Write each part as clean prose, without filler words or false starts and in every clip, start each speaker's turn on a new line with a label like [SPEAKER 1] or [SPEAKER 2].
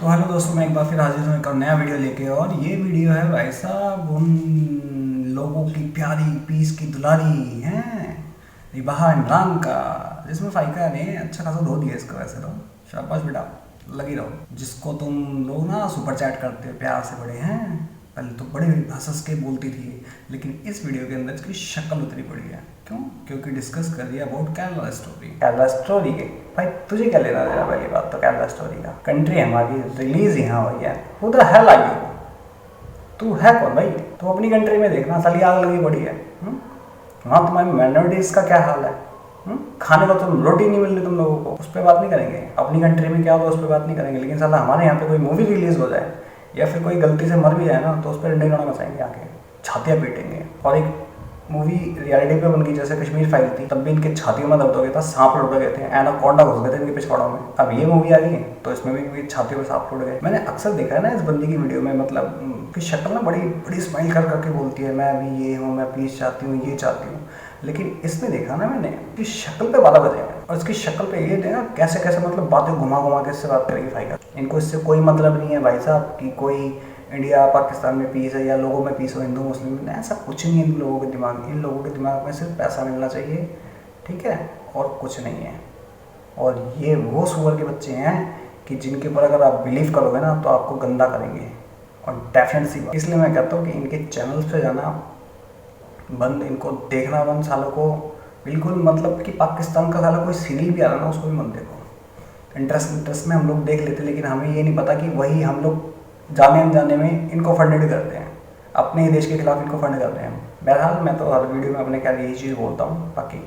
[SPEAKER 1] तो हेलो दोस्तों, मैं एक बार फिर हाजिर हूँ एक और नया वीडियो लेके। और ये वीडियो है भाई साहब उन लोगों की प्यारी पीस की दुलारी हैं रिबाहा इमरान का, जिसमें फाइका ने अच्छा खासा धो दिया इसको। वैसे तो शाबाश बेटा, लगी रहो। जिसको तुम लोग ना सुपर चैट करते हो प्यार से बड़े हैं, पहले तो बड़ी बड़ी हंस के बोलती थी, लेकिन इस वीडियो के अंदर इसकी शक्ल उतरी पड़ी है। क्यों? क्योंकि डिस्कस कर रही है about Kerala Story. Kerala Story के भाई तुझे क्या लेना देना? पहली बात तो केरला स्टोरी का, कंट्री हमारी, रिलीज यहाँ हुई है। Who the hell are you? तू है कौन भाई? तू अपनी कंट्री में देखना, साली आग लगी पड़ी है। वहाँ तुम्हारी माइनॉरिटीज का क्या हाल है? खाने को तुम रोटी नहीं मिल रही तुम लोगों को, उस पर बात नहीं करेंगे। अपनी कंट्री में क्या होगा उस पर बात नहीं करेंगे, लेकिन साला हमारे यहाँ पे कोई मूवी रिलीज हो जाए या फिर कोई गलती से मर भी जाए ना, तो उस पर डंडे गाना मचाएंगे, आके छातियाँ पीटेंगे। और एक मूवी रियलिटी पे बन गई जैसे कश्मीर फाइल थी, तब भी इनके छातियों में दर्द हो गया था, सांप लुढ़ गए थे, एनाकोंडा घुस गए थे इनके पिछवाड़ों में। अब ये मूवी आ गई तो इसमें भी छातियों में सांप लुढ़ गए। मैंने अक्सर देखा है ना इस बंदी की वीडियो में, मतलब कि शक्ल ना बड़ी बड़ी स्माइल कर करके बोलती है, मैं भी ये हूँ, मैं पीस चाहती हूँ, ये चाहती हूँ। लेकिन इसमें देखा ना मैंने कि शक्ल पे 12 बजे हैं, और इसकी शक्ल पे ये देखा कैसे कैसे मतलब बातें घुमा घुमा के इससे बात करेगी फाइका। इनको इससे कोई मतलब नहीं है भाई साहब कि कोई इंडिया पाकिस्तान में पीस है या लोगों में पीस हो, हिंदू मुस्लिम में, ऐसा कुछ नहीं है इन लोगों के दिमाग में। इन लोगों के दिमाग में सिर्फ पैसा मिलना चाहिए, ठीक है, और कुछ नहीं है। और ये वो सुअर के बच्चे हैं कि जिनके ऊपर अगर आप बिलीव करोगे ना तो आपको गंदा करेंगे, और डेफिनेट सी बात। इसलिए मैं कहता हूँ कि इनके चैनल्स पे जाना बंद, इनको देखना बंद सालों को, बिल्कुल। मतलब कि पाकिस्तान का साला कोई सीरियल भी आ रहा ना उसको भी मत देखो। इंटरेस्ट में हम लोग देख लेते, लेकिन हमें ये नहीं पता कि वही हम लोग जाने अनजाने में इनको फंडेड करते हैं, अपने ही देश के खिलाफ इनको फंड करते हैं। बहरहाल मैं तो हर वीडियो में अपने क्या यही चीज़ बोलता हूँ, बाकी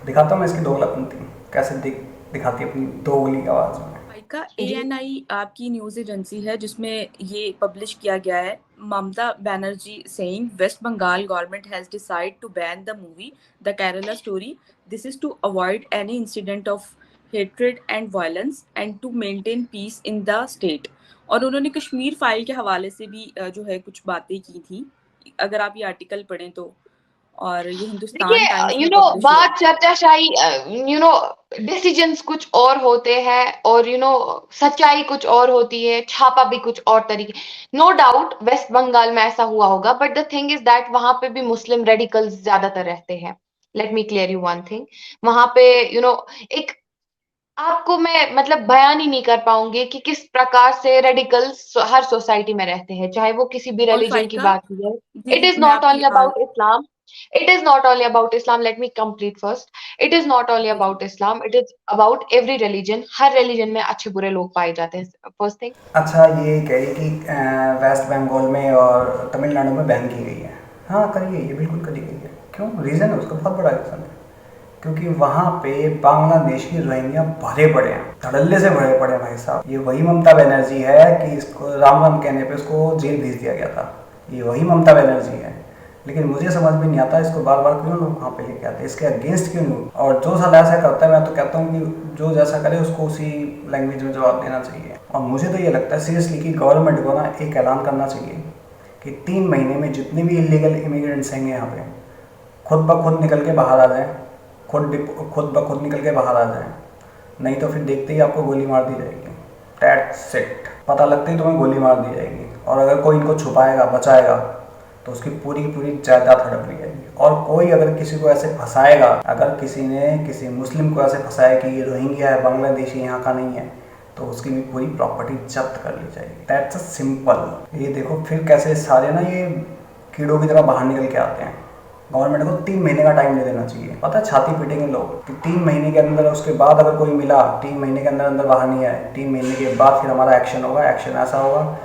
[SPEAKER 1] दिखाता हूँ मैं इसकी दोगलापंती कैसे दिखाती है अपनी दोगली आवाज़ में।
[SPEAKER 2] का ANI आपकी न्यूज एजेंसी है जिसमें ये पब्लिश किया गया है। Mamata Banerjee saying West Bengal government has decide to ban the movie the Kerala story. This is to avoid any incident of hatred and violence and to maintain peace in the state. और उन्होंने Kashmir file के हवाले से भी जो है कुछ बातें की थी, अगर आप ये आर्टिकल पढ़ें तो। और ये हिंदुस्तान टाइम्स
[SPEAKER 1] देखिए,
[SPEAKER 2] में पब्लिश हुआ है।
[SPEAKER 1] बात चर्चाशाही, डिसीजंस कुछ और होते हैं, और सच्चाई कुछ और होती है, छापा भी कुछ और तरीके। नो डाउट वेस्ट बंगाल में ऐसा हुआ होगा, but the thing is that वहां पे भी मुस्लिम रेडिकल्स ज्यादातर रहते हैं। Let me clear you one thing. वहां पे एक, आपको मैं मतलब बयान ही नहीं कर पाऊंगी कि किस प्रकार से रेडिकल्स हर सोसाइटी में रहते हैं, चाहे वो किसी भी
[SPEAKER 2] और
[SPEAKER 1] रिलीजन की
[SPEAKER 2] फाइका,
[SPEAKER 1] बात की जाए।
[SPEAKER 2] जी
[SPEAKER 1] इट
[SPEAKER 2] जी,
[SPEAKER 1] इज
[SPEAKER 2] मैं
[SPEAKER 1] नॉट
[SPEAKER 2] आपकी
[SPEAKER 1] only about Islam. It is not only about Islam. Let me complete first. It is not only
[SPEAKER 2] जी जी।
[SPEAKER 1] about Islam. It is about every religion. हर religion में अच्छे बुरे लोग पाए जाते हैं। First thing. अच्छा, ये कह रही कि वेस्ट बंगाल में और तमिलनाडु में बैन की गई है। हाँ, करी गई है, बिल्कुल करी गई है। क्यों? रीज़न है उसका, बहुत बड़ा रीज़न है। क्योंकि वहाँ पे बांग्लादेश की रोहिंग्या भरे पड़े हैं, धड़ल्ले से भरे पड़े हैं भाई साहब। ये वही ममता बनर्जी है कि इसको राम राम कहने पे उसको जेल भेज दिया गया था। ये वही ममता बनर्जी है। लेकिन मुझे समझ में नहीं आता इसको बार बार क्यों लोग वहाँ पे लेके आते हैं, इसके अगेंस्ट क्यों नहीं। और जो साला ऐसा करता है, मैं तो कहता हूँ कि जो जैसा करे उसको उसी लैंग्वेज में जवाब देना चाहिए। और मुझे तो ये लगता है सीरियसली कि गवर्नमेंट को ना एक ऐलान करना चाहिए कि 3 महीने में जितने भी इलीगल इमिग्रेंट्स हैं यहाँ पे खुद ब खुद निकल के बाहर आ जाएं, खुद ब खुद निकल के बाहर आ जाएं। नहीं तो फिर देखते ही आपको गोली मार दी जाएगी। That's it. पता लगते ही तुम्हें गोली मार दी जाएगी। और अगर कोई इनको छुपाएगा, बचाएगा, तो उसकी पूरी की पूरी जायदाद हड़प ली जाएगी। और कोई अगर किसी को ऐसे फंसाएगा, अगर किसी ने किसी मुस्लिम को ऐसे फंसाया कि ये रोहिंग्या है, बांग्लादेशी यहाँ का नहीं है, तो उसकी भी पूरी प्रॉपर्टी जब्त कर ली जाएगी। That's a simple. ये देखो फिर कैसे सारे ना ये कीड़ों की तरह बाहर निकल के आते हैं। गवर्नमेंट को 3 महीने का टाइम दे देना चाहिए। पता है छाती पीटेंगे लोग कि 3 महीने के अंदर, उसके बाद अगर कोई मिला 3 महीने के अंदर अंदर बाहर नहीं आए, 3 महीने के बाद फिर हमारा एक्शन होगा। एक्शन ऐसा होगा,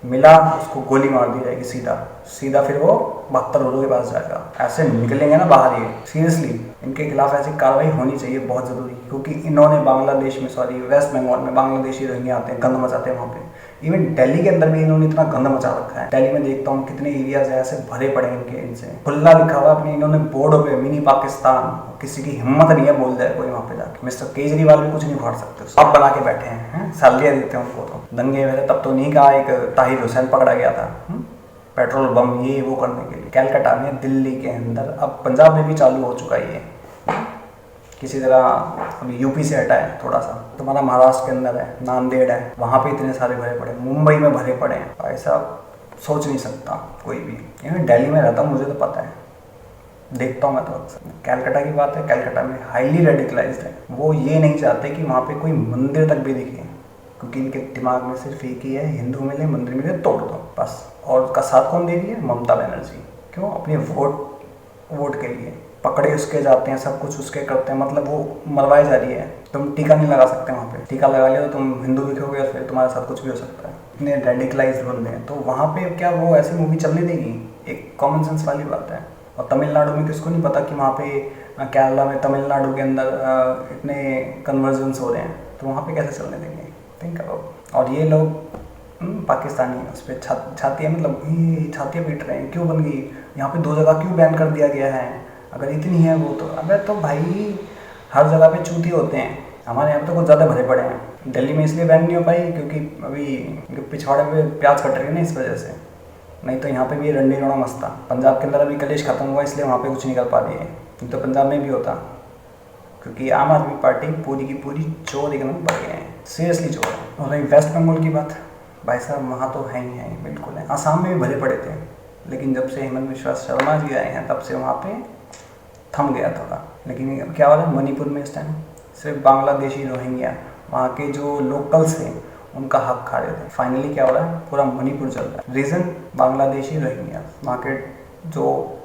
[SPEAKER 1] मिला उसको गोली मार दी जाएगी सीधा सीधा, फिर वो 72 लोगों के पास जाएगा। ऐसे निकलेंगे ना बाहर ये, सीरियसली इनके खिलाफ ऐसी कार्रवाई होनी चाहिए, बहुत ज़रूरी। क्योंकि इन्होंने बांग्लादेश में, सॉरी वेस्ट बंगाल में बांग्लादेशी रोहिंग्या आते हैं, गंद मचाते हैं वहाँ पे। इवन दिल्ली के अंदर भी इन्होंने इतना गंद मचा रखा है। दिल्ली में देखता हूँ कितने एरियाज ऐसे भरे पड़े हैं इनके, इनसे खुला लिखा हुआ अपने इन्होंने बोर्डों पे मिनी पाकिस्तान। किसी की हिम्मत नहीं है बोल जाए कोई वहाँ पे जाके। मिस्टर केजरीवाल भी कुछ नहीं फाड़ सकते, सब बना के बैठे हैं, सैलरियाँ देते हैं उनको। तो दंगे में तब तो नहीं कहा एक ताहिर हुसैन पकड़ा गया था पेट्रोल बम ये वो करने के लिए, कलकत्ता में, दिल्ली के अंदर, अब पंजाब में भी चालू हो चुका है ये, किसी तरह अभी यूपी से हटा है थोड़ा सा, तुम्हारा महाराष्ट्र के अंदर है, नांदेड़ है, वहाँ पे इतने सारे भरे पड़े, मुंबई में भरे पड़े हैं भाई साहब, सोच नहीं सकता कोई भी। मैं दिल्ली में रहता हूँ, मुझे तो पता है, देखता हूँ मैं तो अक्सर। कैलकाटा की बात है, कैलकाटा में हाईली रेडिकलाइज्ड है, वो ये नहीं चाहते कि वहाँ पे कोई मंदिर तक भी दिखे, क्योंकि इनके दिमाग में सिर्फ एक ही है, हिंदू मिले मंदिर मिले तोड़ दो बस। और उसका साथ कौन दे रही है? ममता बनर्जी। क्यों? अपने वोट के लिए पकड़े उसके जाते हैं, सब कुछ उसके करते हैं, मतलब वो मरवाई जा रही है। तुम टीका नहीं लगा सकते वहाँ पे, टीका लगा लिया तो तुम हिंदू दिखोगे और फिर तुम्हारे साथ कुछ भी हो सकता है। इतने रेडिकलाइज्ड बंदे हैं, तो वहाँ पे क्या वो ऐसी मूवी चलने देगी? एक कॉमन सेंस वाली बात है। और तमिलनाडु में किसको नहीं पता कि वहाँ पे केरला में, तमिलनाडु के अंदर इतने कन्वर्जन्स हो रहे हैं, तो वहाँ पे कैसे चलने देंगे? Think about. और ये लोग पाकिस्तानी उस पर छातियाँ, मतलब ये छातियाँ पीट रहे हैं, क्यों बन गई यहाँ पे 2 जगह, क्यों बैन कर दिया गया है? अगर इतनी है वो तो, अबे तो भाई हर जगह पे चूती होते हैं, हमारे यहाँ पे तो कुछ ज़्यादा भरे पड़े हैं। दिल्ली में इसलिए बैन नहीं हो पाई क्योंकि अभी पिछवाड़े पे प्याज कट रही है ना, इस वजह से। नहीं तो यहाँ पे भी रंडी रोड़ा मस्त था। पंजाब के अंदर अभी कलेश खत्म हुआ इसलिए वहाँ पे कुछ नहीं कर पा रही है, नहीं तो पंजाब में भी होता, क्योंकि आम आदमी पार्टी पूरी की पूरी चोर एकदम बढ़ गए हैं, सीरियसली चोर है। और रही वेस्ट बंगाल की बात, भाई साहब वहाँ तो है ही है, बिल्कुल है। आसाम में भी भरे पड़े थे, लेकिन जब से हेमंत विश्वा शर्मा जी आए हैं तब से वहाँ पे थम गया थोड़ा। लेकिन अब क्या हो रहा है मणिपुर में इस टाइम? सिर्फ बांग्लादेशी रोहिंग्या वहाँ के जो लोकल्स थे उनका हक खा रहे थे। फाइनली क्या हो रहा है? पूरा मणिपुर चल रहा है। रीज़न बांग्लादेशी रोहिंग्या, वहाँ के जो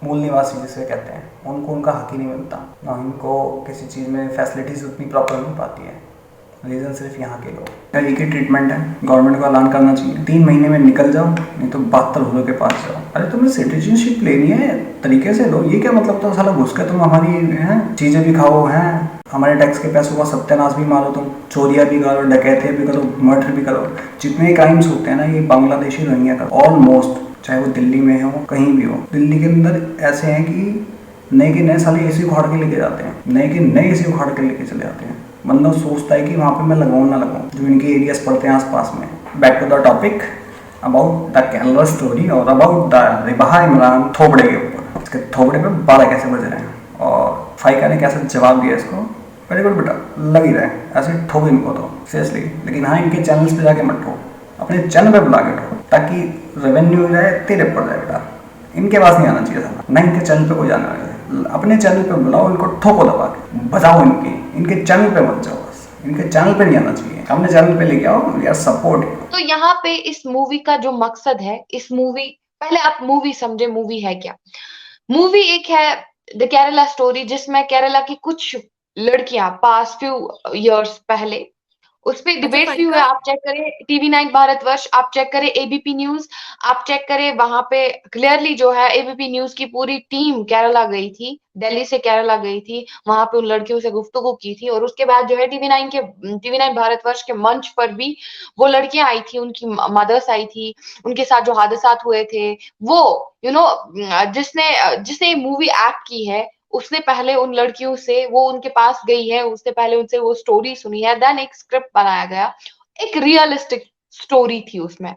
[SPEAKER 1] मूल निवासी जिसे कहते हैं, उनको उनका हक ही नहीं मिलता, ना उनको किसी चीज़ में फैसिलिटीज़ उतनी प्रॉपर मिल पाती है। रीज़न सिर्फ यहाँ के लोग। एक ही ट्रीटमेंट है, गवर्नमेंट को ऐलान करना चाहिए 3 महीने में निकल जाओ, नहीं तो 72 होलों के पास जाओ। अरे तुम्हें सिटीजनशिप लेनी है तरीके से लो, ये क्या मतलब? तो साला घुस के तुम हमारी हैं चीज़ें भी खाओ, हैं हमारे टैक्स के पैसों का सत्यानाश भी मारो, तुम चोरियाँ भी करो, डकैते भी करो, मर्डर भी करो, जितने क्राइम्स होते हैं ना ये बांग्लादेशी रोहिंग्या का ऑलमोस्ट, चाहे वो दिल्ली में हो कहीं भी हो। दिल्ली के अंदर ऐसे हैं कि नए के नए साले एसी उखाड़ के लेके जाते हैं, नए के नए एसी उखाड़ के लेके चले जाते हैं। बंदा सोचता है कि वहाँ पे मैं लगाऊँ ना लगाऊँ, जो इनके एरियाज पड़ते हैं आसपास में। Back to the topic about the Kerala Story और अबाउट द रिबाहा इमरान थोबड़े के ऊपर। इसके थोबड़े पे 12 कैसे बज रहे हैं और फाइका ने कैसे जवाब दिया इसको। वेरी गुड बेटा, लग ही रहा है ऐसे ठोक इनको तो सीरियसली। लेकिन हाँ, इनके चैनल्स पे जाके मत ठोक, अपने चैनल पे बुला के ठोक, ताकि रेवेन्यू जाए तेरे पर जाए बेटा। इनके पास नहीं आना चाहिए था ना, इनके चैनल पे कोई जाना है। अपने चैनल पे बुलाओ, इनको ठोको दबा के, बजाओ इनके चैनल पे मत जाओ, बस इनके चैनल पे नहीं आना चाहिए, अपने चैनल पे लेके आओ यार, सपोर्ट।
[SPEAKER 3] तो यहाँ पे इस मूवी का जो मकसद है, इस मूवी, पहले आप मूवी समझे, मूवी है क्या? मूवी एक है द केरला स्टोरी, जिसमें केरला की कुछ लड़कियां पास फ्यू इयर्स पहले, उस पे डिबेट्स भी हुए। आप चेक करें TV9 भारतवर्ष, आप चेक करें एबीपी न्यूज, आप चेक करें, वहां पे क्लियरली जो है एबीपी न्यूज की पूरी टीम केरला गई थी, दिल्ली से केरला गई थी, वहां पे उन लड़कियों से गुफ्तगू की थी। और उसके बाद जो है टीवी9 भारतवर्ष के मंच पर भी वो लड़कियां आई थी, उनकी मदर्स आई थी, उनके साथ जो हादसा हुए थे वो जिसने जिसने मूवी एक्ट की है, उसने पहले उन लड़कियों से, वो उनके पास गई है, उसने पहले उनसे वो स्टोरी सुनी है, देन एक स्क्रिप्ट बनाया गया, एक रियलिस्टिक स्टोरी थी उसमें।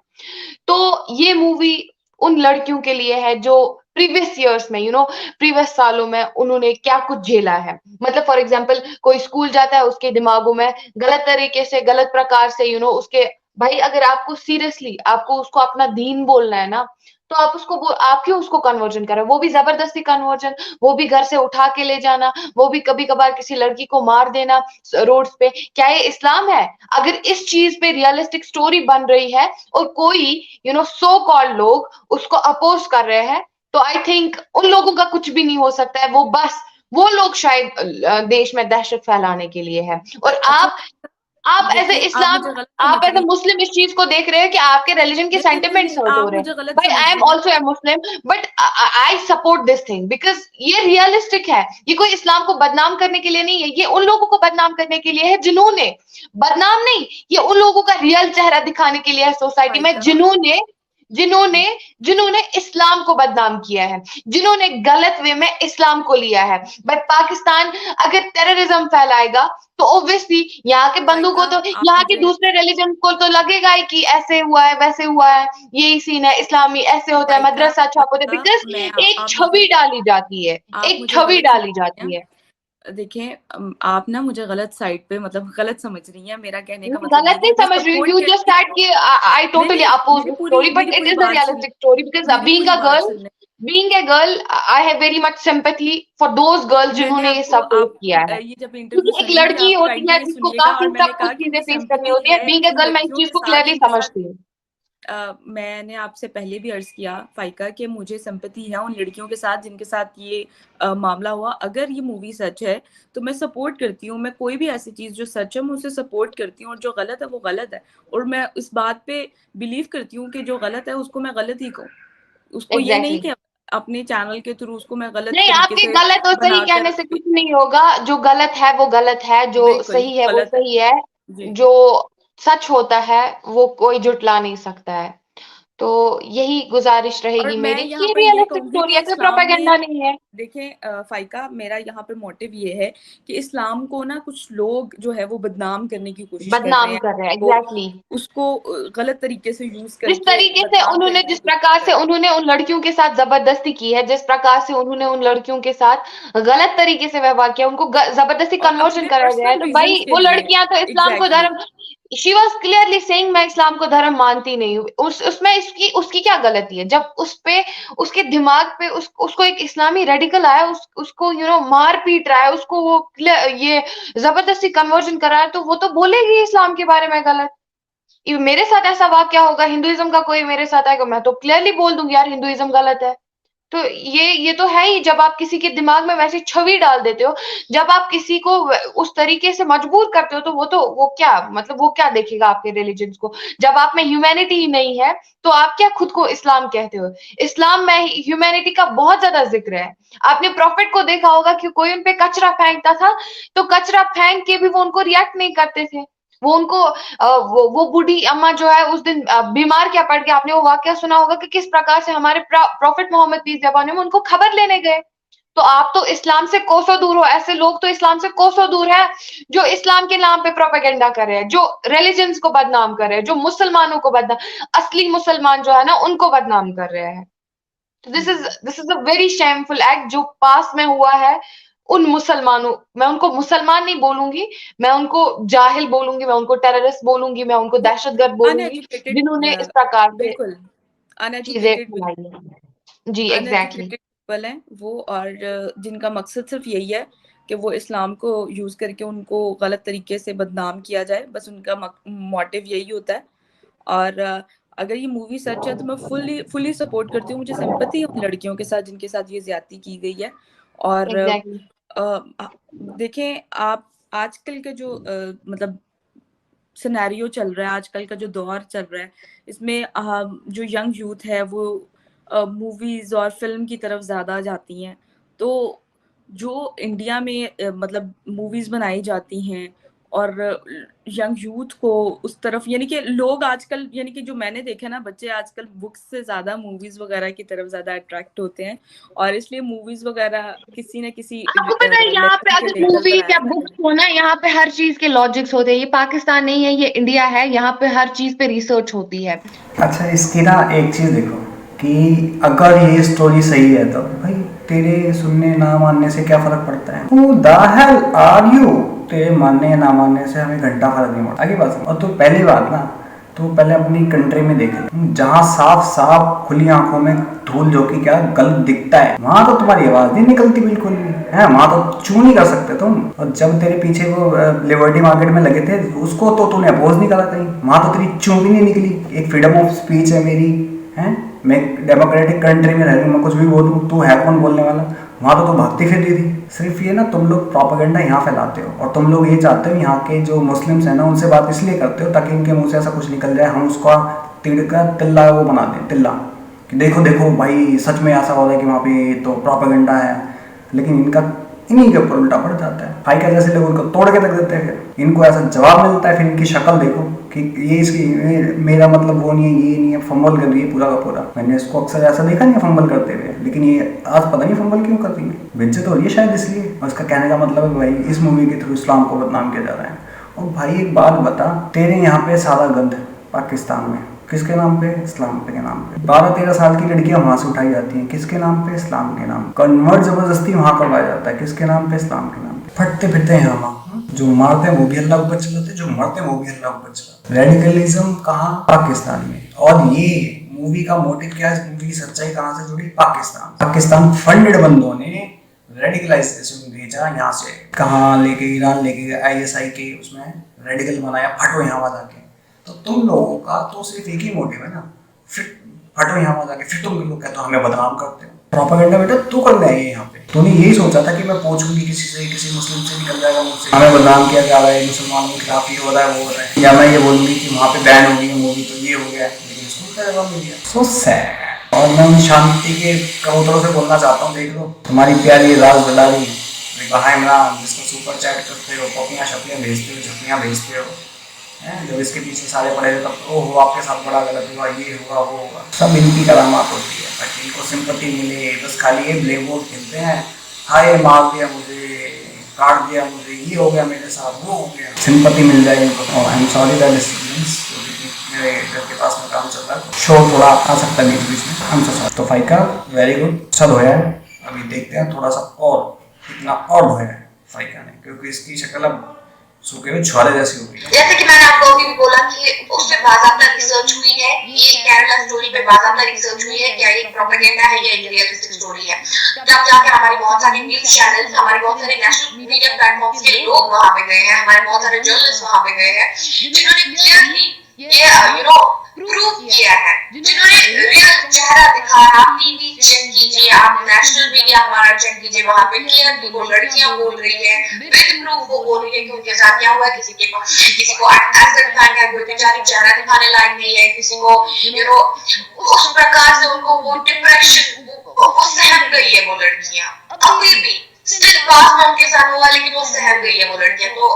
[SPEAKER 3] तो ये मूवी उन लड़कियों के लिए है जो प्रीवियस ईयर्स में प्रीवियस सालों में उन्होंने क्या कुछ झेला है। मतलब फॉर एग्जांपल कोई स्कूल जाता है, उसके दिमागों में गलत तरीके से, गलत प्रकार से उसके, भाई अगर आपको सीरियसली आपको उसको अपना दीन बोलना है ना, तो आप क्यों उसको कन्वर्जन कर रहे हो? वो भी जबरदस्ती कन्वर्जन, वो भी घर से उठा के ले जाना, वो भी कभी कभार किसी लड़की को मार देना रोड्स पे। क्या ये इस्लाम है? अगर इस चीज पे रियलिस्टिक स्टोरी बन रही है और कोई सो कॉल्ड लोग उसको अपोज कर रहे हैं, तो आई थिंक उन लोगों का कुछ भी नहीं हो सकता है। वो लोग शायद देश में दहशत फैलाने के लिए है। और आप एज ए इस्लाम, आप एज ए मुस्लिम इस चीज को देख रहे हैं कि आपके रिलीजन के सेंटिमेंट्स हर्ट हो रहे हैं। भाई I am also a Muslim, but I support this thing because ये रियलिस्टिक है। ये कोई इस्लाम को बदनाम करने के लिए नहीं है, ये उन लोगों को बदनाम करने के लिए है जिन्होंने, बदनाम नहीं, ये उन लोगों का रियल चेहरा दिखाने के लिए है सोसाइटी में, जिन्होंने इस्लाम को बदनाम किया है, जिन्होंने गलत वे में इस्लाम को लिया है। बट पाकिस्तान अगर टेररिज्म फैलाएगा तो ऑब्वियसली यहाँ के बंदू को, तो यहाँ के दूसरे रिलीजन को तो लगेगा ही कि ऐसे हुआ है, वैसे हुआ है, यही सीन है, इस्लामी ऐसे होता है, मदरसा छाप होता है, बिकॉज एक छवि डाली जाती है, एक छवि डाली जाती है।
[SPEAKER 2] देखें, आप ना मुझे गलत साइड पे मतलब गलत समझ रही हैं। मेरा कहने का
[SPEAKER 3] मैं
[SPEAKER 2] मतलब ये
[SPEAKER 3] गलत
[SPEAKER 2] है
[SPEAKER 3] नहीं
[SPEAKER 2] कि मैं
[SPEAKER 3] समझ रही हूँ,
[SPEAKER 2] सपोर्ट
[SPEAKER 3] यू जस्ट
[SPEAKER 2] करती
[SPEAKER 3] सेड
[SPEAKER 2] हूँ।
[SPEAKER 3] कि आई
[SPEAKER 2] नहीं
[SPEAKER 3] टोटली
[SPEAKER 2] नहीं,
[SPEAKER 3] oppose this story but it
[SPEAKER 2] मेरी
[SPEAKER 3] इज
[SPEAKER 2] पूरी
[SPEAKER 3] अ
[SPEAKER 2] बात
[SPEAKER 3] रियलिस्टिक
[SPEAKER 2] सुनिए,
[SPEAKER 3] स्टोरी बिकॉज
[SPEAKER 2] मेरी पूरी बात सुनने।
[SPEAKER 3] Being a girl I have very much sympathy for those girls
[SPEAKER 2] मैंने
[SPEAKER 3] जिन्होंने ये
[SPEAKER 2] आपको,
[SPEAKER 3] सब फेस
[SPEAKER 2] आप
[SPEAKER 3] किया है,
[SPEAKER 2] ये जब इंटरव्यू
[SPEAKER 3] क्योंकि एक
[SPEAKER 2] सुनेंगी
[SPEAKER 3] लड़की
[SPEAKER 2] आप
[SPEAKER 3] होती है
[SPEAKER 2] काइंडली
[SPEAKER 3] जिसको
[SPEAKER 2] सुनिएगा।
[SPEAKER 3] काफी
[SPEAKER 2] और मैंने
[SPEAKER 3] सब कुछ
[SPEAKER 2] कहा कि
[SPEAKER 3] चीजें
[SPEAKER 2] मुझे
[SPEAKER 3] फेस करनी
[SPEAKER 2] सिंपैथी
[SPEAKER 3] होती है,
[SPEAKER 2] है
[SPEAKER 3] बीइंग अ
[SPEAKER 2] उन
[SPEAKER 3] गर्ल मैं इस
[SPEAKER 2] लड़कियों
[SPEAKER 3] चीज
[SPEAKER 2] के
[SPEAKER 3] को
[SPEAKER 2] साथ
[SPEAKER 3] क्लियरली
[SPEAKER 2] जिनके साथ
[SPEAKER 3] समझती हूँ।
[SPEAKER 2] मैंने आपसे पहले भी अर्ज किया फाइका कि मुझे सिंपैथी है उन लड़कियों के साथ जिनके साथ ये मामला हुआ। अगर ये मूवी सच है तो मैं सपोर्ट करती हूँ। मैं कोई भी ऐसी चीज जो सच है मैं उसे सपोर्ट करती हूँ, और जो गलत है वो गलत है। और मैं इस बात पे बिलीव करती हूँ कि जो गलत है उसको मैं गलत ही कहूँ। उसको ये नहीं
[SPEAKER 3] एग्जैक्टली
[SPEAKER 2] कि अपने चैनल के थ्रू उसको मैं गलत
[SPEAKER 3] नहीं,
[SPEAKER 2] तरीके
[SPEAKER 3] आपके
[SPEAKER 2] से
[SPEAKER 3] गलत और सही
[SPEAKER 2] बनाकर
[SPEAKER 3] कहने से कुछ नहीं होगा, जो गलत है वो गलत है, जो
[SPEAKER 2] बिल्कुल
[SPEAKER 3] सही है वो
[SPEAKER 2] गलत है
[SPEAKER 3] सही है,
[SPEAKER 2] जी।
[SPEAKER 3] जो सच होता है वो कोई झुठला नहीं सकता है। तो यही गुजारिश
[SPEAKER 2] और
[SPEAKER 3] रहेगी
[SPEAKER 2] मैं
[SPEAKER 3] मेरी कि
[SPEAKER 2] यहाँ
[SPEAKER 3] ये
[SPEAKER 2] पर ये
[SPEAKER 3] रियलिस्टिक
[SPEAKER 2] कहूंगी
[SPEAKER 3] स्टोरी
[SPEAKER 2] कि
[SPEAKER 3] है, कोई
[SPEAKER 2] इस्लाम में,
[SPEAKER 3] प्रोपेगेंडा नहीं है।
[SPEAKER 2] देखें फाइका, मेरा यहाँ पे मोटिव ये है कि इस्लाम को ना कुछ लोग जो है वो बदनाम करने की कोशिश कर रहे
[SPEAKER 3] बदनाम
[SPEAKER 2] हैं।
[SPEAKER 3] कर रहे हैं,
[SPEAKER 2] वो
[SPEAKER 3] एग्जैक्टली
[SPEAKER 2] उसको गलत तरीके से यूज
[SPEAKER 3] जिस
[SPEAKER 2] करके
[SPEAKER 3] तरीके से
[SPEAKER 2] बदनाम
[SPEAKER 3] उन्होंने,
[SPEAKER 2] करने की
[SPEAKER 3] जिस
[SPEAKER 2] कोशिश
[SPEAKER 3] प्रकार
[SPEAKER 2] कर
[SPEAKER 3] से
[SPEAKER 2] रहे हैं।
[SPEAKER 3] उन्होंने उन लड़कियों के साथ जबरदस्ती की है, जिस प्रकार से उन्होंने उन लड़कियों के साथ गलत तरीके से व्यवहार किया, उनको जबरदस्ती
[SPEAKER 2] और
[SPEAKER 3] कन्वर्शन
[SPEAKER 2] अपने
[SPEAKER 3] कराया गया है,
[SPEAKER 2] पर्सनल
[SPEAKER 3] तो
[SPEAKER 2] रीजंस
[SPEAKER 3] भाई
[SPEAKER 2] के
[SPEAKER 3] वो
[SPEAKER 2] लिए।
[SPEAKER 3] लड़कियां तो इस्लाम को
[SPEAKER 2] एग्जैक्टली
[SPEAKER 3] धर्म, शी वॉज क्लियरली सेइंग मैं इस्लाम को धर्म मानती नहीं हूँ, उसमें इसकी उसकी क्या गलती है जब उस पे उसके दिमाग पे उसको एक इस्लामी रेडिकल आया, उसको मार पीट रहा है, उसको वो ये जबरदस्ती कन्वर्जन करा है, तो वो तो बोलेगी इस्लाम के बारे में गलत। मेरे साथ ऐसा वाकया होगा, हिंदुइज्म का कोई मेरे साथ आएगा, मैं तो क्लियरली बोल दूंगी यार हिंदुइज्म गलत है। तो ये तो है ही, जब आप किसी के दिमाग में वैसी छवि डाल देते हो, जब आप किसी को उस तरीके से मजबूर करते हो, तो वो क्या मतलब, वो क्या देखेगा आपके रिलीजन को? जब आप में ह्यूमैनिटी ही नहीं है तो आप क्या खुद को इस्लाम कहते हो? इस्लाम में ह्यूमैनिटी का बहुत ज्यादा जिक्र है। आपने प्रॉफिट को देखा होगा कि कोई उनपे कचरा फेंकता था तो कचरा फेंक के भी वो उनको रिएक्ट नहीं करते थे, वो उनको वो बूढ़ी अम्मा जो है उस दिन बीमार क्या पड़ गया, आपने वो वाकया सुना होगा कि किस प्रकार से हमारे प्रॉफिट मोहम्मद पीस जबान में उनको खबर लेने गए। तो आप तो इस्लाम से कोसों दूर हो, ऐसे लोग तो इस्लाम से कोसों दूर है जो इस्लाम के नाम पे प्रोपेगेंडा कर रहे हैं, जो रिलीजन्स को बदनाम कर रहे हैं, जो मुसलमानों को बदनाम, असली मुसलमान जो है ना उनको बदनाम कर रहे हैं। तो this is a very shameful act जो पास में हुआ है उन मुसलमानों, मैं उनको मुसलमान नहीं बोलूंगी, मैं उनको जाहिल बोलूंगी, मैं उनको टेररिस्ट बोलूंगी, मैं उनको
[SPEAKER 2] वो
[SPEAKER 3] दहशतगर्द बोलूंगी
[SPEAKER 2] अनएजुकेटेड,
[SPEAKER 3] जिन्होंने इस प्रकार से
[SPEAKER 2] बिल्कुल
[SPEAKER 3] चीजें
[SPEAKER 2] अनएजुकेटेड,
[SPEAKER 3] फैलाई हैं। जी एग्जैक्टली
[SPEAKER 2] अनएजुकेटेड पीपल हैं वो। और जिनका मकसद सिर्फ यही है कि वो इस्लाम को यूज करके उनको गलत तरीके से बदनाम किया जाए, बस उनका मोटिव यही होता है। और अगर ये मूवी सच है तो मैं फुली फुली सपोर्ट करती हूँ। मुझे सिंपैथी है उन लड़कियों के साथ जिनके साथ ये ज्यादती की गई है। और
[SPEAKER 3] एग्जैक्टली
[SPEAKER 2] देखें आप, आजकल के जो मतलब सिनेरियो चल रहा है, आजकल का जो दौर चल रहा है, इसमें जो यंग यूथ है वो मूवीज और फिल्म की तरफ ज्यादा जाती हैं। तो जो इंडिया में मतलब मूवीज बनाई जाती हैं और यंग यूथ को उस तरफ, यानी कि लोग आजकल, यानी कि जो मैंने देखा ना, बच्चे आजकल बुक्स से ज्यादा मूवीज वगैरह की तरफ ज्यादा अट्रैक्ट होते हैं। और इसलिए मूवीज वगैरह किसी न किसी
[SPEAKER 3] आपको पता है यहाँ पे
[SPEAKER 2] लेसन के
[SPEAKER 3] अगर
[SPEAKER 2] लेकर
[SPEAKER 3] मूवीज
[SPEAKER 2] बनाया
[SPEAKER 3] या
[SPEAKER 2] जाता
[SPEAKER 3] बुक्स
[SPEAKER 2] है।
[SPEAKER 3] हो ना, यहाँ पे हर चीज के लॉजिक्स होते हैं, ये पाकिस्तान नहीं है ये इंडिया है, यहाँ पे हर चीज पे रिसर्च होती है।
[SPEAKER 1] अच्छा, इसकी ना एक चीज़ देखो कि अगर ये स्टोरी सही है तो भाई तेरे सुनने ना मानने से क्या फर्क पड़ता है? Who the hell are you? तेरे मानने या ना मानने से हमें घंटा फर्क नहीं पड़ता। आगे बात सुन। और तो पहली बात ना, तो पहले अपनी कंट्री में देख जहाँ साफ साफ खुली आंखों में धूल झोंकी क्या गलत दिखता है, वहां तो तुम्हारी आवाज नहीं निकलती बिल्कुल भी है, वहां तो चू नहीं कर सकते तुम। और जब तेरे पीछे वो लिबर्टी मार्केट में लगे थे उसको तो तूने अपोज नहीं करा कहीं, वहां तो तेरी चू भी नहीं निकली। एक फ्रीडम ऑफ स्पीच है मेरी, है, मैं डेमोक्रेटिक कंट्री में रह रही हूँ, मैं कुछ भी बोलूँ, तू है कौन बोलने वाला? वहाँ तो भागती फिर रही थी। सिर्फ ये ना तुम लोग प्रोपेगेंडा यहाँ फैलाते हो, और तुम लोग ये चाहते हो यहाँ के जो मुस्लिम्स हैं ना उनसे बात इसलिए करते हो ताकि इनके मुंह से ऐसा कुछ निकल जाए, हम उसका तिड़का तिल्ला वो बना दें, तिल्ला कि देखो देखो भाई सच में ऐसा हो रहा है कि वहाँ पे तो प्रोपेगेंडा है। लेकिन इनका इन्हीं के ऊपर उल्टा पड़ जाता है। फाइका जैसे लोग उनको तोड़ के रख देते हैं, फिर इनको ऐसा जवाब मिलता है, फिर इनकी शक्ल देखो कि ये इसकी मेरा मतलब वो नहीं है, ये नहीं है, फंबल कर रही है पूरा का पूरा। मैंने इसको अक्सर ऐसा देखा नहीं है फंबल करते हुए, लेकिन ये आज पता नहीं फंबल क्यों कर रही है, बेइज्जत हो रही है शायद इसलिए। और उसका कहने का मतलब है भाई इस मूवी के थ्रू इस्लाम को बदनाम किया जा रहा है। और भाई एक बात बता, तेरे यहाँ पे सारा गंद पाकिस्तान में किसके नाम पे? इस्लाम के नाम पे। 12-13 साल की लड़कियां वहां से उठाई जाती हैं, किसके नाम पे? इस्लाम के नाम। कन्वर्ट जबरदस्ती वहां करवाया जाता है, किसके नाम पे? इस्लाम के नाम पे। फटते फिरते हैं हम, जो मारते हैं वो भी अल्लाह ऊपर चलाते, जो मरते हैं वो भी अल्लाह ऊपर चलाते। रेडिकलिज्म कहाँ? पाकिस्तान में। और ये मूवी का मोटिव क्या है, मूवी की सच्चाई कहाँ से जुड़ी? पाकिस्तान फंडेड बंदों ने रेडिकलाइजेशन भेजा यहाँ से, कहाँ लेके, ईरान लेके गए, ISI के उसमें रेडिकल बनाया, फटो यहाँ वहां जाके। तो तुम लोगों का तो सिर्फ एक ही मोटिव है ना, फिर फटो यहाँ वहां जाके, फिर तुम लोग कहते हो हमें बदनाम करते हो। प्रोपेगेंडा बेटा तू करने आई है यहाँ पे। तूने यही सोचा था कि मैं पूछूंगी किसी से, किसी मुस्लिम से निकल जाएगा मुझसे, हमें बदनाम किया जा रहा है, मुसलमानों के खिलाफ ये हो रहा है वो हो रहा है, या मैं ये बोलूंगी कि वहाँ पे बैन हो गई है मूवी तो ये हो गया, लेकिन इसको क्या जवाब मिल गया? So sad. और मैं उन शांति के कबूतरों से बोलना चाहता हूँ, देख लो तुम्हारी प्यारी राज दुलारी बहा इमरान, जिसको सुपर चैट करते हो, पपियाँ शपियाँ भेजते हो, छपियाँ भेजते हो, जब इसके पीछे सारे पड़े थे तब ओहो आपके साथ बड़ा गलत हुआ, ये हुआ वो होगा, सब इनकी करामात होती है ताकि इनको सिंपैथी मिले। बस खाली ये ब्लेम बोर्ड खेलते हैं, हाय मार दिया मुझे, काट दिया मुझे, ये हो गया मेरे साथ, वो हो गया, सिंपैथी मिल जाए इनको। आई एम सॉरी दैट मेरे घर के पास में काम चल रहा है, शोर थोड़ा आ सकता है बीच बीच में, हम सॉरी। तो फाइका वेरी गुड, अच्छा धोया है। अभी देखते हैं थोड़ा सा और कितना और धोया है फाइका ने, क्योंकि इसकी शक्ल अब सूखे हुए छुआरे जैसी हो गई।
[SPEAKER 3] जैसे कि मैंने आपको अभी भी बोला कि उस पे बाकायदा रिसर्च हुई है, ये केरला स्टोरी पे बाकायदा रिसर्च हुई है, क्या ये प्रोपेगेंडा है या एक रियलिस्टिक स्टोरी है। जब जाकर हमारे बहुत सारे न्यूज चैनल्स, हमारे बहुत सारे नेशनल मीडिया प्लेटफॉर्म्स के लोग वहां पे गए हैं, हमारे बहुत सारे जर्नलिस्ट वहां पे गए हैं, जिन्होंने क्लियरली ये प्रूव किया है, जिन्होंने रियल चेहरा दिखाया। टीवी चेक कीजिए, आप नेशनल मीडिया हमारा चेक कीजिए, वहां पे क्लियरली वो लड़कियां बोल रही है, विद प्रूफ वो बोल रही है कि उनके साथ क्या हुआ है। किसी को एसिड फेंका है, कोई बेचारी चेहरा दिखाने लायक नहीं है, किसी को उस प्रकार से उनको वो डिप्रेशन वो सहम गई है वो लड़कियां, अभी भी स्टिल पास में उनके साथ हुआ, लेकिन वो सहम गई है वो लड़कियां। तो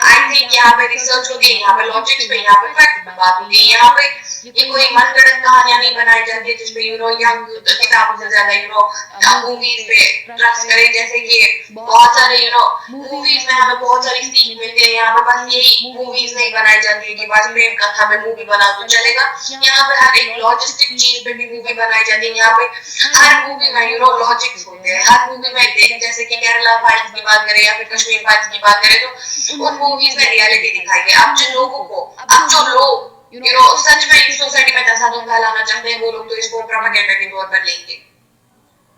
[SPEAKER 3] आई थिंक यहाँ पे रिसर्च हो गई, यहाँ पे लॉजिक्स पे, यहाँ पे फैक्ट पे बात हो गई, यहाँ पे ये कोई मनगढ़ंत कहानियां नहीं बनाई जाती है जिसमें यंग किताबों से ज्यादा मूवीज पे ट्रस्ट करें। जैसे कि बहुत सारे मूवीज में हमें बहुत सारी सीख मिलती है, यहाँ पे बस यही मूवीज नहीं बनाई जाती है कि बस प्रेम कथा में मूवी बना तो चलेगा। यहाँ पे हर एक लॉजिस्टिक चीज पे भी मूवी बनाई जाती है, यहाँ पे हर मूवी में लॉजिक्स होते हैं, हर मूवी में जैसे कि केरला फाइल्स की बात करें या फिर कश्मीर फाइल्स की बात करें तो उन मूवीज में रियलिटी दिखाई है। अब जो लोगों को, अब जो लोग सच में इस सोसाइटी में तसादुम फैलाना चाहते हैं, वो लोग तो इसको प्रोपेगेंडा के तौर पर लेंगे।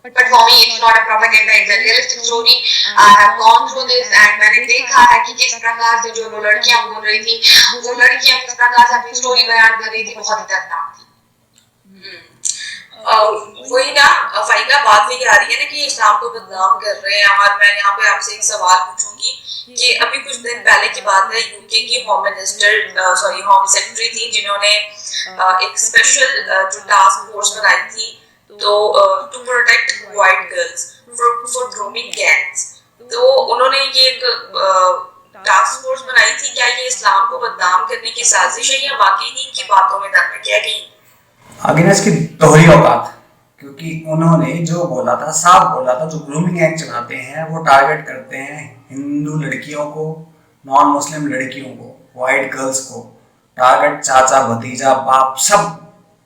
[SPEAKER 3] But for me, it's not a propaganda, it's a realistic story. I have gone through this and मैंने देखा है कि किस प्रकार से जो लड़कियां बोल रही थी, वो लड़कियां किस प्रकार से अपनी स्टोरी बयान कर रही थी, बहुत दर्दनाक थी।
[SPEAKER 2] वही ना फाइका, बात यही आ रही है ना कि इस्लाम को बदनाम कर रहे हैं। और मैं यहाँ पे आपसे एक सवाल पूछूंगी कि अभी कुछ दिन पहले की बात है, यूके की होम सेक्रेटरी थी, जिन्होंने एक स्पेशल जो टास्क फोर्स बनाई थी तो to protect white girls for grooming gangs. तो उन्होंने ये एक टास्क फोर्स बनाई थी। क्या ये इस्लाम को बदनाम करने की साजिश है या वाकई ही इनकी बातों में दम है? क्या कहीं
[SPEAKER 1] आगे ना इसकी दोहरी औकात, क्योंकि उन्होंने जो बोला था, साफ बोला था, जो ग्रूमिंग एक्ट चलाते हैं वो टारगेट करते हैं हिंदू लड़कियों को, नॉन मुस्लिम लड़कियों को, वाइट गर्ल्स को टारगेट, चाचा भतीजा बाप सब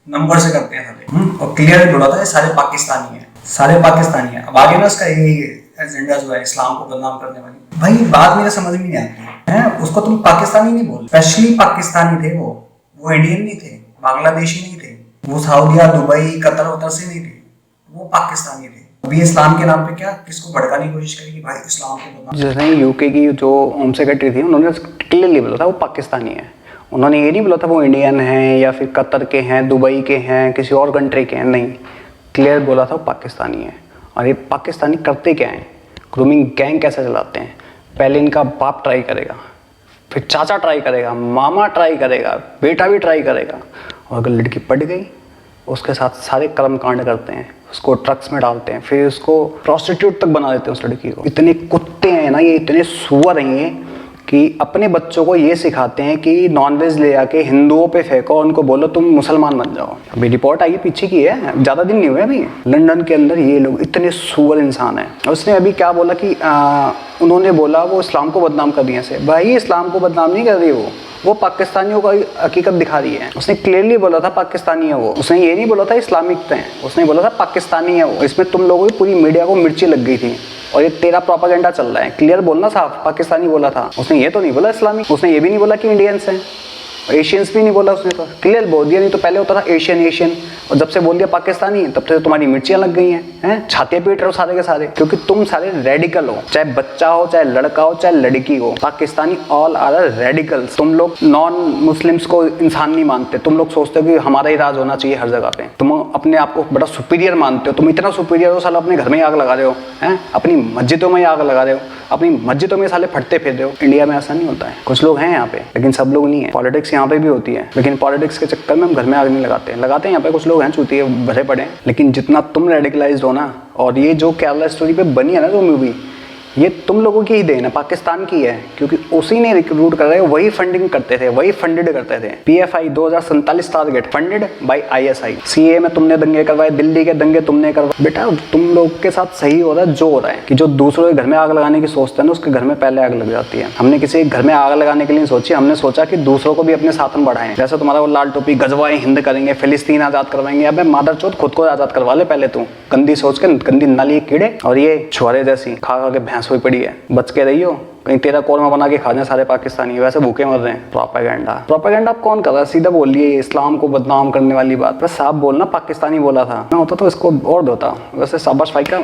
[SPEAKER 1] नंबर से करते हैं साले। और क्लियर बोला था ये सारे पाकिस्तानी हैं, सारे पाकिस्तानी हैं। अब आगे ना उसका यही एजेंडा जो है इस्लाम को बदनाम करने वाली, भाई बात मेरे समझ में नहीं आती है। उसको तुम पाकिस्तानी नहीं बोल, स्पेशली पाकिस्तानी थे वो इंडियन नहीं थे, बांग्लादेशी नहीं थे, वो सऊदीया दुबई कतर उतर से नहीं थे, वो पाकिस्तानी थे। अभी इस्लाम के नाम पे क्या किसको भड़काने की कोशिश करेगी भाई इस्लाम को बदनाम।
[SPEAKER 4] जैसे यूके की जो होम सेक्रेटरी थी, उन्होंने क्लियरली बोला था वो पाकिस्तानी है। उन्होंने ये नहीं बोला था वो इंडियन हैं या फिर कतर के हैं, दुबई के हैं, किसी और कंट्री के हैं, नहीं, क्लियर बोला था वो पाकिस्तानी है। और ये पाकिस्तानी करते क्या हैं, ग्रूमिंग गैंग कैसे चलाते हैं? पहले इनका बाप ट्राई करेगा, फिर चाचा ट्राई करेगा, मामा ट्राई करेगा, बेटा भी ट्राई करेगा, और अगर लड़की पट गई उसके साथ सारे कर्म कांड करते हैं, उसको ट्रक्स में डालते हैं, फिर उसको प्रोस्टिट्यूट तक बना देते हैं उस लड़की को। इतने कुत्ते हैं ना ये, इतने सुअर हैं ये कि अपने बच्चों को ये सिखाते हैं कि नॉनवेज ले आके हिंदुओं पे फेंको, उनको बोलो तुम मुसलमान बन जाओ। अभी रिपोर्ट आई है पीछे की है, ज़्यादा दिन नहीं हुए अभी, लंदन के अंदर ये लोग इतने सुअर इंसान हैं। उसने अभी क्या बोला कि उन्होंने बोला वो इस्लाम को बदनाम कर दिया से। भाई इस्लाम को बदनाम नहीं कर रही वो पाकिस्तानियों का हकीकत दिखा रही है। उसने क्लियरली बोला था पाकिस्तानी है वो, उसने ये नहीं बोला था इस्लामिक है, उसने बोला था पाकिस्तानी है वो। इसमें तुम लोगों की पूरी मीडिया को मिर्ची लग गई थी और ये तेरा प्रोपेगेंडा चल रहा है। क्लियर बोलना साफ, पाकिस्तानी बोला था उसने, ये तो नहीं बोला इस्लामिक। उसने ये भी नहीं बोला कि इंडियंस हैं, एशियंस भी नहीं बोला उसने, तो क्लियर बोल दिया। नहीं तो पहले होता था एशियन, और जब से बोल दिया पाकिस्तानी तब से तुम्हारी मिर्चियां लग गई हैं, छातियां पीट रहे हो सारे के सारे, क्योंकि तुम सारे रेडिकल हो, चाहे बच्चा हो, चाहे लड़का हो, चाहे लड़की हो। Pakistani all are radicals. तुम लोग नॉन मुस्लिम्स को इंसान नहीं मानते, तुम लोग सोचते हो कि हमारा ही राज होना चाहिए हर जगह पे। तुम अपने आप को बड़ा सुपीरियर मानते हो, तुम इतना सुपीरियर हो साला अपने घर में आग लगा रहे हो, हैं अपनी मस्जिदों में आग लगा रहे हो, अपनी मस्जिदों में साले फटते फिर रहे हो। इंडिया में ऐसा नहीं होता है, कुछ लोग हैं यहाँ पे लेकिन सब लोग नहीं है। पॉलिटिक्स यहाँ पे भी होती है, लेकिन पॉलिटिक्स के चक्कर में हम घर में आग नहीं लगाते हैं यहाँ पे कुछ लोग हैं चूतिए भरे पड़े, लेकिन जितना तुम रेडिकलाइज्ड हो ना, और ये जो केरला स्टोरी पे बनी है ना जो मूवी, ये तुम लोगों की ही देन है, पाकिस्तान की है, क्योंकि उसी ने रिक्रूट कर रहे हैं, वही फंडिंग करते थे, वही फंडेड करते थे। PFI 2047 target funded by ISI। CA में तुमने दंगे करवाए, दिल्ली के दंगे तुमने करवाए। बेटा तुम लोग के साथ सही हो रहा है जो हो रहा है, कि जो दूसरों के घर में आग लगाने की सोचते हैं ना, उसके घर में पहले आग लग जाती है। हमने किसी घर में आग लगाने के लिए सोची, हमने सोचा कि दूसरों को भी अपने साथ में बढ़ाएं। जैसे तुम्हारा वो लाल टोपी, गजवाए हिंद करेंगे, फिलिस्तीन आज़ाद करवाएंगे। अबे मादरचोद खुद को आज़ाद करवा ले पहले तू, गंदी सोच के, गंदी नाली कीड़े। और ये छुआरे जैसी खा खा के भैंस हुई पड़ी है, बच के रही हो, कहीं तेरा कौरमा बना के खा जाए सारे पाकिस्तानी, वैसे भूखे मर रहे हैं। प्रोपेगेंडा आप कौन कर रहा है? सीधा बोलिए, इस्लाम को बदनाम करने वाली बात बस साफ बोलना, पाकिस्तानी बोला था मैं होता तो इसको और धोता। वैसे शाबाश भाई का,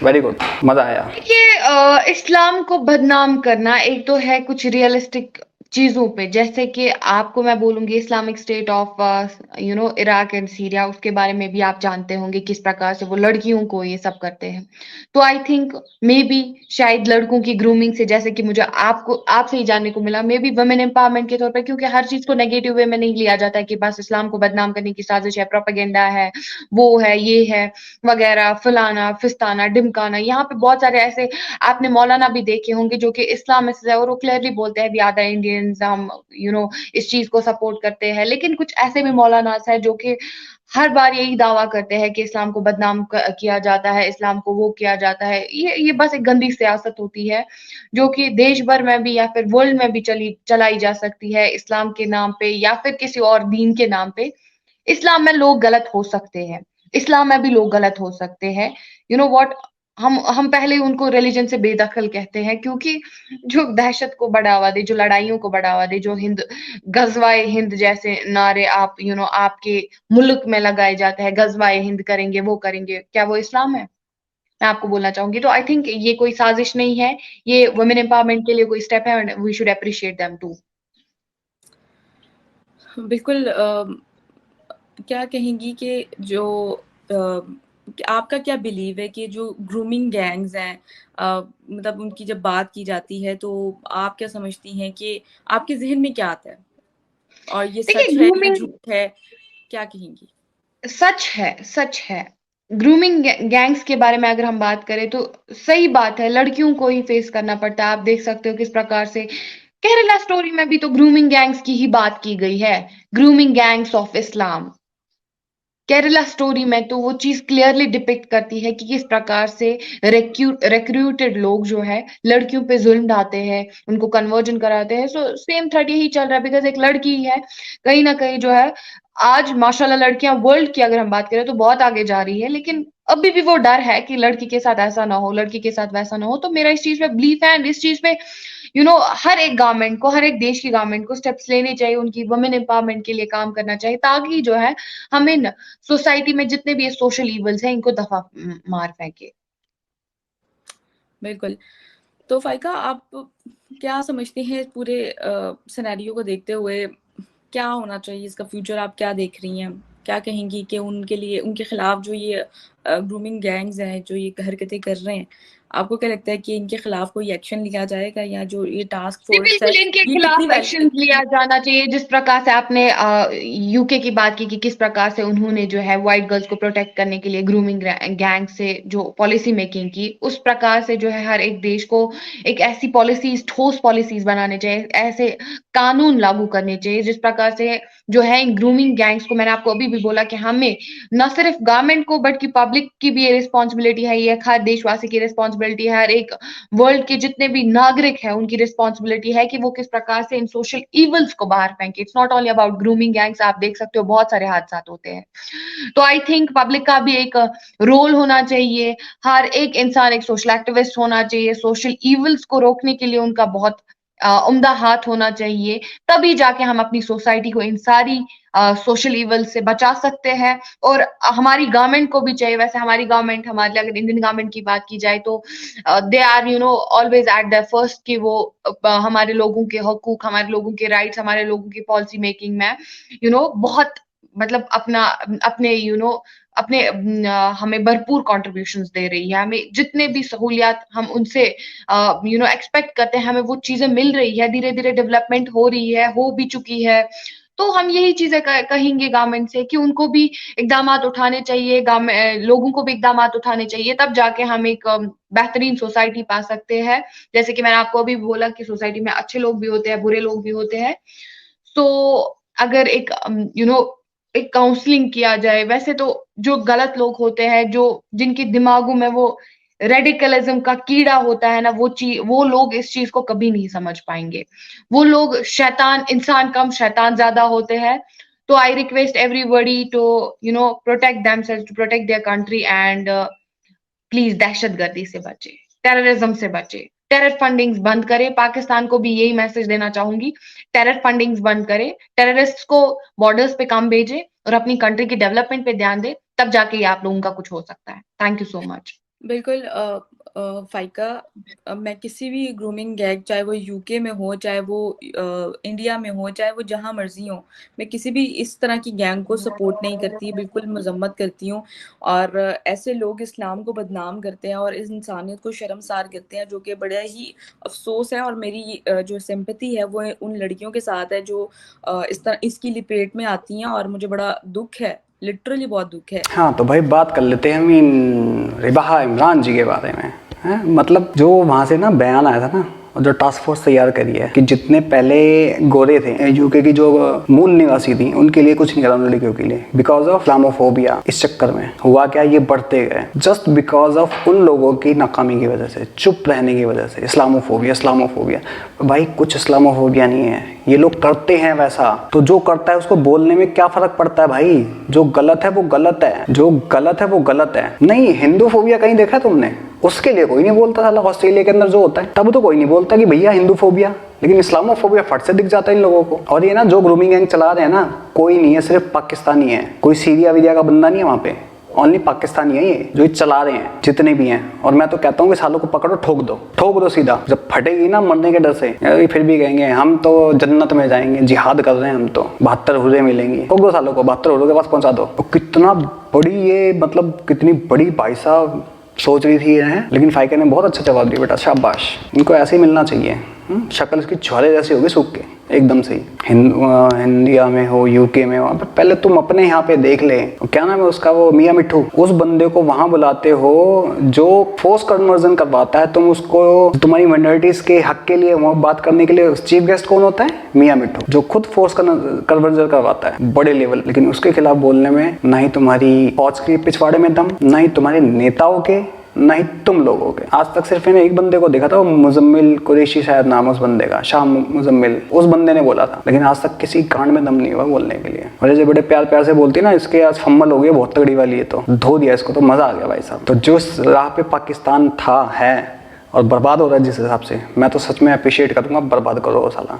[SPEAKER 4] वेरी गुड, मजा आया।
[SPEAKER 3] देखिए इस्लाम को बदनाम करना एक तो है कुछ रियलिस्टिक चीजों पे, जैसे कि आपको मैं बोलूंगी Islamic state of Iraq and Syria, उसके बारे में भी आप जानते होंगे किस प्रकार से वो लड़कियों को ये सब करते हैं। तो आई थिंक मे बी शायद लड़कों की ग्रूमिंग से, जैसे कि मुझे आपसे ही जानने को मिला, मे बी वुमेन एम्पावरमेंट के तौर पर, क्योंकि हर चीज को नेगेटिव वे में नहीं लिया जाता है कि बस इस्लाम को बदनाम करने की साजिश है, प्रोपेगेंडा है, वो है, ये है वगैरह, फलाना फिस्ताना ढिमकाना। यहाँ पे बहुत सारे ऐसे आपने मौलाना भी देखे होंगे जो कि इस्लामिस्ट है और वो क्लियरली बोलते हैं वी आर द इंडियंस, हम इस चीज को सपोर्ट करते हैं। लेकिन कुछ ऐसे भी मौलाना है जो कि हर बार यही दावा करते हैं कि इस्लाम को बदनाम किया जाता है, इस्लाम को वो किया जाता है। ये बस एक गंदी सियासत होती है जो कि देश भर में भी या फिर वर्ल्ड में भी चलाई जा सकती है इस्लाम के नाम पे या फिर किसी और दीन के नाम पे। इस्लाम में लोग गलत हो सकते हैं, इस्लाम में भी लोग गलत हो सकते हैं। यू नो व्हाट, हम पहले उनको रिलीजन से बेदखल कहते हैं, क्योंकि जो दहशत को बढ़ावा दे, जो लड़ाइयों को बढ़ावा दे, जो गजवाए हिंद जैसे नारे आप आपके मुल्क में लगाए जाते हैं, गजवाए हिंद करेंगे, वो करेंगे, क्या वो इस्लाम है? मैं आपको बोलना चाहूंगी। तो आई थिंक ये कोई साजिश नहीं है, ये वुमेन एम्पावरमेंट के लिए कोई स्टेप है and we should appreciate them too.
[SPEAKER 2] बिल्कुल। क्या कहेंगी कि जो आपका क्या बिलीव है कि जो ग्रूमिंग गैंग्स हैं, मतलब उनकी जब बात की जाती है तो आप क्या समझती हैं कि आपके जहन में क्या आता है, और ये
[SPEAKER 3] देखिए
[SPEAKER 2] सच है या झूठ है, क्या कहेंगी?
[SPEAKER 3] सच है। ग्रूमिंग गैंग्स के बारे में अगर हम बात करें तो सही बात है, लड़कियों को ही फेस करना पड़ता है। आप देख सकते हो किस प्रकार से केरला स्टोरी में भी तो ग्रूमिंग गैंग्स की ही बात की गई है, grooming gangs of Islam. Kerala story में तो वो चीज क्लियरली डिपिक्ट करती है कि किस प्रकार से रिक्रूटेड लोग जो है लड़कियों पे जुल्म ढाते हैं, उनको कन्वर्जन कराते हैं। सो सेम थ्रेड यही चल रहा है, बिकॉज एक लड़की ही है कहीं ना कहीं जो है। आज माशाल्लाह लड़कियां वर्ल्ड की अगर हम बात करें तो बहुत आगे जा रही है, लेकिन अभी भी वो डर है कि लड़की के साथ ऐसा ना हो, लड़की के साथ वैसा ना हो। तो मेरा इस चीज पे बिलीफ है एंड इस चीज पे हर एक गवर्नमेंट को, हर एक देश की गवर्नमेंट को स्टेप्स लेने चाहिए, उनकी वुमेन एम्पावरमेंट के लिए काम करना चाहिए, ताकि जो है हम इन सोसाइटी में जितने भी ये सोशल इवल्स हैं इनको दफा मार फेंके।
[SPEAKER 2] बिल्कुल। तो फाइका, आप क्या समझती हैं पूरे सिनेरियो को देखते हुए, क्या होना चाहिए इसका फ्यूचर, आप क्या देख रही हैं? क्या कहेंगी कि उनके लिए, उनके खिलाफ जो ये ग्रूमिंग गैंग्स हैं जो ये हरकतें कर रहे हैं, आपको क्या लगता है कि इनके खिलाफ कोई एक्शन लिया जाएगा, या जो ये टास्क
[SPEAKER 3] जी
[SPEAKER 2] फोर्स है
[SPEAKER 3] बिल्कुल, इनके
[SPEAKER 2] ये
[SPEAKER 3] खिलाफ
[SPEAKER 2] कितनी
[SPEAKER 3] एक्शन लिया जाना चाहिए। जिस प्रकार से आपने यूके की बात की कि किस प्रकार से उन्होंने जो है व्हाइट गर्ल्स को प्रोटेक्ट करने के लिए ग्रूमिंग गैंग से जो पॉलिसी मेकिंग की, उस प्रकार से जो है हर एक देश को एक ऐसी पॉलिसीज, ठोस पॉलिसीज बनाने चाहिए, ऐसे कानून लागू करने चाहिए जिस प्रकार से जो है इन ग्रूमिंग गैंग्स को, मैंने आपको अभी भी बोला कि हमें न सिर्फ गवर्नमेंट को बल्कि पब्लिक की भी ये रिस्पॉन्सिबिलिटी है, ये हर देशवासी की रिस्पॉन्सिबिलिटी है, हर एक वर्ल्ड के जितने भी नागरिक हैं उनकी रिस्पॉन्सिबिलिटी है कि वो किस प्रकार से इन सोशल इवल्स को बाहर फेंके। It's not only about grooming gangs, आप देख सकते हो बहुत सारे हादसा होते हैं। तो आई थिंक पब्लिक का भी एक रोल होना चाहिए, हर एक इंसान एक सोशल एक्टिविस्ट होना चाहिए, सोशल इवल्स को रोकने के लिए उनका बहुत उम्दा हाथ होना चाहिए, तभी जाके हम अपनी सोसाइटी को इन सारी सोशल इवल से बचा सकते हैं। और हमारी गवर्नमेंट को भी चाहिए, वैसे हमारी गवर्नमेंट, हमारे अगर इंडियन गवर्नमेंट की बात की जाए तो they are always at the first कि वो हमारे लोगों के हकूक, हमारे लोगों के राइट्स, हमारे लोगों की पॉलिसी मेकिंग में बहुत मतलब अपना अपने अपने हमें भरपूर कॉन्ट्रीब्यूशंस दे रही है। हमें जितने भी सहूलियात हम उनसे एक्सपेक्ट करते हैं, हमें वो चीजें मिल रही है, धीरे धीरे डेवलपमेंट हो रही है, हो भी चुकी है। तो हम यही चीजें कहेंगे गवर्नमेंट से कि उनको भी इकदामात उठाने चाहिए, लोगों को भी इकदामात उठाने चाहिए, तब जाके हम एक बेहतरीन सोसाइटी पा सकते हैं। जैसे कि मैंने आपको अभी बोला कि सोसाइटी में अच्छे लोग भी होते हैं, बुरे लोग भी होते हैं। तो अगर एक एक काउंसलिंग किया जाए, वैसे तो जो गलत लोग होते हैं, जो जिनके दिमागों में वो रेडिकलिज्म का कीड़ा होता है ना, वो लोग इस चीज को कभी नहीं समझ पाएंगे। वो लोग शैतान, इंसान कम शैतान ज्यादा होते हैं। तो I request everybody to protect themselves, to protect their country and please दहशतगर्दी से बचे, टेररिज्म से बचे, टेरर फंडिंग्स बंद करें। पाकिस्तान को भी यही मैसेज देना चाहूंगी, टेरर फंडिंग्स बंद करें, टेररिस्ट को बॉर्डर्स पे कम भेजें और अपनी कंट्री की डेवलपमेंट पे ध्यान दें, तब जाके आप लोगों का कुछ हो सकता है। Thank you so much.
[SPEAKER 2] बिल्कुल फाइका, मैं किसी भी ग्रूमिंग गैग, चाहे वो यूके में हो, चाहे वो इंडिया में हो, चाहे वो जहाँ मर्जी हो, मैं किसी भी इस तरह की गैंग को सपोर्ट नहीं करती, बिल्कुल मजम्मत करती हूँ। और ऐसे लोग इस्लाम को बदनाम करते हैं और इस इंसानियत को शर्मसार करते हैं, जो कि बड़ा ही अफसोस है। और मेरी जो सिंपैथी है वो उन लड़कियों के साथ है जो इस तरह इसकी लिपेट में आती हैं, और मुझे बड़ा दुख है, लिटरली बहुत दुख है।
[SPEAKER 4] हाँ तो भाई बात कर लेते हैं हम इन रिबाहा इमरान जी के बारे में। है मतलब जो वहाँ से ना बयान आया था ना, और जो टास्क फोर्स तैयार करी है कि जितने पहले गोरे थे यूके की जो मूल निवासी थी, उनके लिए कुछ नहीं करा उन लड़कियों के लिए, बिकॉज ऑफ इस्लामोफोबिया। इस चक्कर में हुआ क्या, ये बढ़ते गए जस्ट बिकॉज ऑफ उन लोगों की नाकामी की वजह से, चुप रहने की वजह से। इस्लामोफोबिया, इस्लामोफोबिया भाई कुछ इस्लामोफोबिया नहीं है, ये लोग करते हैं वैसा। तो जो करता है उसको बोलने में क्या फर्क पड़ता है भाई? जो गलत है वो गलत है, जो गलत है वो गलत है। नहीं, हिंदू फोबिया कहीं देखा है तुमने? उसके लिए कोई नहीं बोलता था। ऑस्ट्रेलिया के अंदर जो होता है तब तो कोई नहीं बोलता कि भैया हिंदू फोबिया, लेकिन इस्लामोफोबिया फट से दिख जाता है इन लोगों को। और ये ना जो ग्रूमिंग गैंग चला रहे हैं ना, कोई नहीं है, सिर्फ पाकिस्तानी है, कोई सीरिया वीरिया का बंदा नहीं है वहाँ पे, ओनली पाकिस्तानी है ये जो चला रहे हैं जितने भी हैं। और मैं तो कहता हूँ कि सालों को पकड़ो, ठोक दो सीधा। जब फटेगी ना मरने के डर से, फिर भी कहेंगे हम तो जन्नत में जाएंगे, जिहाद कर रहे हैं हम तो, 72 हुर्रे मिलेंगी। ठोक दो सालों को, 72 हुर्रों के पास पहुंचा दो। तो कितना बड़ी ये मतलब कितनी बड़ी भाई साहब सोच रही थी है। लेकिन फाइका ने बहुत अच्छा जवाब दिया, बेटा शाबाश, इनको ऐसे ही मिलना चाहिए। शक्ल इसकी छोरे जैसी होगी सूख के एकदम से ही। इंडिया में हो, यूके में हो, पहले तुम अपने यहाँ पे देख ले, क्या नाम है उसका, वो मियाँ मिट्ठू, उस बंदे को वहां बुलाते हो जो फोर्स कन्वर्जन करवाता है। तुम उसको, तुम्हारी माइनॉरिटीज के हक के लिए बात करने के लिए चीफ गेस्ट कौन होता है? मियाँ मिट्ठू, जो खुद फोर्स कन्वर्जन करवाता है बड़े लेवल। लेकिन उसके खिलाफ बोलने में ना ही तुम्हारी फौज के पिछवाड़े में दम, ना ही तुम्हारे नेताओं के, नहीं तुम लोगों के। आज तक सिर्फ मैंने एक बंदे को देखा था, वो मुजम्मिल कुरैशी शायद नाम उस बंदे का, शाह मुजम्मिल, उस बंदे ने बोला था। लेकिन आज तक किसी कांड में दम नहीं हुआ बोलने के लिए। और जो बड़े प्यार प्यार से बोलती है ना, इसके आज फम्मल हो गई बहुत तगड़ी वाली है, तो धो दिया इसको, तो मजा आ गया भाई साहब। तो जो राह पे पाकिस्तान था, है और बर्बाद हो रहा है जिस हिसाब से, मैं तो सच में अप्रिशिएट करूंगा, बर्बाद करो साला।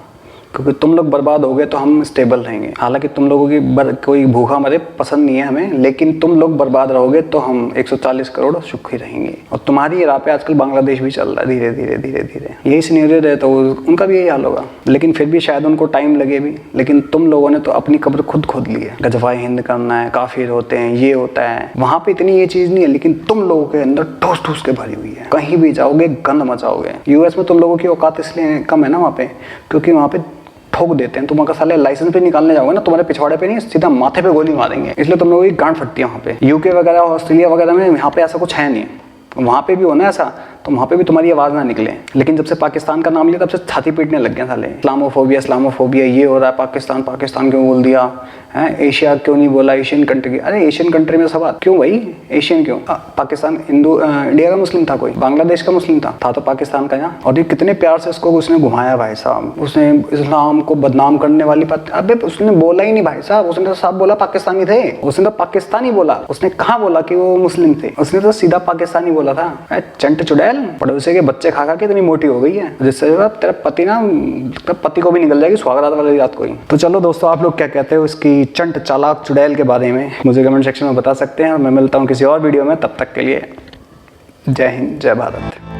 [SPEAKER 4] क्योंकि तुम लोग बर्बाद हो गए तो हम स्टेबल रहेंगे। हालांकि तुम लोगों की कोई भूखा मरे पसंद नहीं है हमें, लेकिन तुम लोग बर्बाद रहोगे तो हम 140 करोड़ सुखी रहेंगे। और तुम्हारी राह पे आजकल बांग्लादेश भी चल रहा है धीरे धीरे धीरे धीरे। यही सिनेरियो रहे तो उनका भी यही हाल होगा, लेकिन फिर भी शायद उनको टाइम लगे भी। लेकिन तुम लोगों ने तो अपनी कब्र खुद खोद ली है। गजवाए हिंद करना है, काफिर होते हैं, ये होता है। वहाँ पे इतनी ये चीज़ नहीं है, लेकिन तुम लोगों के अंदर ठोस ठोस के भरी हुई है। कहीं भी जाओगे गंद मचाओगे। यूएस में तुम लोगों की औकात इसलिए कम है ना वहाँ पे, क्योंकि वहाँ पे ठोक देते हैं। तुम अगर साले लाइसेंस पे निकालने जाओगे ना, तुम्हारे पिछवाड़े पे नहीं सीधा माथे पे गोली मारेंगे। इसलिए तुम लोगों की गांड फटती है वहाँ पे। यूके वगैरह ऑस्ट्रेलिया वगैरह में यहाँ पे ऐसा कुछ है नहीं। वहाँ पे भी हो ना ऐसा, तो वहाँ पे भी तुम्हारी आवाज़ ना निकले। लेकिन जब से पाकिस्तान का नाम लिया तब से छाती पीटने लग गए साले। इस्लामोफोबिया ये हो रहा है, पाकिस्तान क्यों बोल दिया है, एशिया क्यों नहीं बोला, एशियन कंट्री। अरे एशियन कंट्री में सवाल क्यों भाई, एशियन क्यों? पाकिस्तान इंडिया का मुस्लिम था कोई, बांग्लादेश का मुस्लिम था तो पाकिस्तान का यहाँ। और ये कितने प्यार से उसको उसने घुमाया भाई साहब। उसने इस्लाम को बदनाम करने वाली बात, अबे उसने बोला ही नहीं भाई साहब। उसने तो साहब बोला पाकिस्तानी थे, उसने तो पाकिस्तानी बोला। उसने कहाँ बोला कि वो मुस्लिम थे, उसने तो सीधा पाकिस्तानी बोला था। चंट चुड़ैल पड़ोसी के बच्चे खा के इतनी मोटी हो गई है, जिससे तेरा पति ना, पति को भी निकल जाएगी सुहागरात वाली रात को ही। तो चलो दोस्तों, आप लोग क्या कहते हो इसकी चंट चालाक चुड़ैल के बारे में, मुझे कमेंट सेक्शन में बता सकते हैं। और मैं मिलता हूँ किसी और वीडियो में, तब तक के लिए जय हिंद जय भारत।